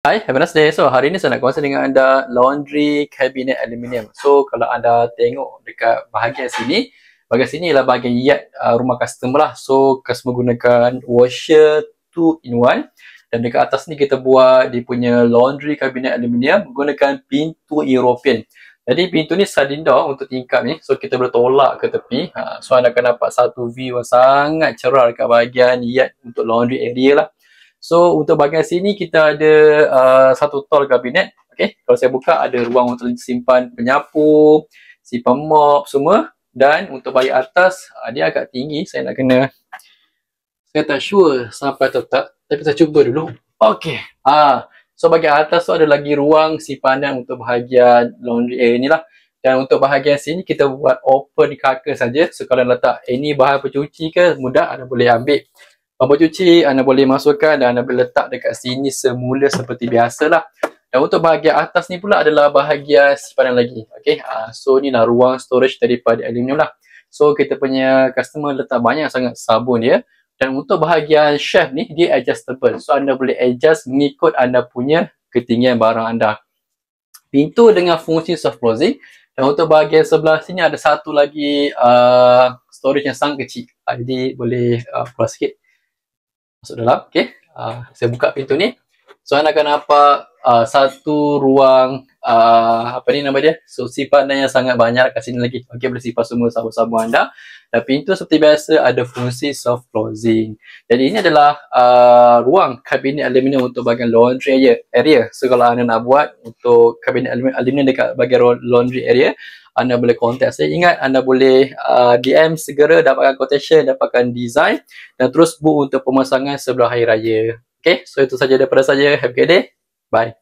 Hai, have a nice day. So, hari ni saya nak kongsi dengan anda laundry cabinet aluminium. So, kalau anda tengok dekat bahagian sini, bahagian sini ialah bahagian yard rumah customer lah. So, customer gunakan washer 2-in-1. Dan dekat atas ni kita buat dia punya laundry cabinet aluminium menggunakan pintu European. Jadi, pintu ni sliding door untuk tingkap ni. So, kita boleh tolak ke tepi. So, anda akan dapat satu view yang sangat cerah dekat bahagian yard untuk laundry area lah. So, untuk bahagian sini kita ada satu tall kabinet. Okay, kalau saya buka ada ruang untuk simpan penyapu, simpan mop semua. Dan untuk bahagian atas, dia agak tinggi. Saya tak sure sampai atau tak. Tapi saya cuba dulu. Okay. So, bahagian atas tu ada lagi ruang simpanan untuk bahagian laundry area ni lah. Dan untuk bahagian sini kita buat open carcass saja. So, kalau letak ini bahan pencuci ke, mudah anda boleh ambil. Bambu cuci anda boleh masukkan dan anda boleh letak dekat sini semula seperti biasalah. Dan untuk bahagian atas ni pula adalah bahagian simpanan lagi. Okay, so ni lah ruang storage daripada aluminium lah. So kita punya customer letak banyak sangat sabun dia. Dan untuk bahagian shelf ni dia adjustable. So anda boleh adjust mengikut anda punya ketinggian barang anda. Pintu dengan fungsi soft closing. Dan untuk bahagian sebelah sini ada satu lagi storage yang sangat kecil. Jadi boleh keluar sikit. Masuk dalam, okay. Saya buka pintu ni. So, anda akan nampak satu ruang, apa ni nama dia? So, simpanan yang sangat banyak kat sini lagi. Okay, boleh simpan semua sabun-sabun anda. Dan pintu seperti biasa ada fungsi soft closing. Jadi, ini adalah ruang kabinet aluminium untuk bahagian laundry area. So, kalau anda nak buat untuk kabinet aluminium dekat bahagian laundry area, anda boleh contact saya. Ingat, anda boleh DM segera dapatkan quotation, dapatkan design dan terus book untuk pemasangan sebelum Hari Raya. Okay, so itu saja daripada saya. Have a good day. Bye.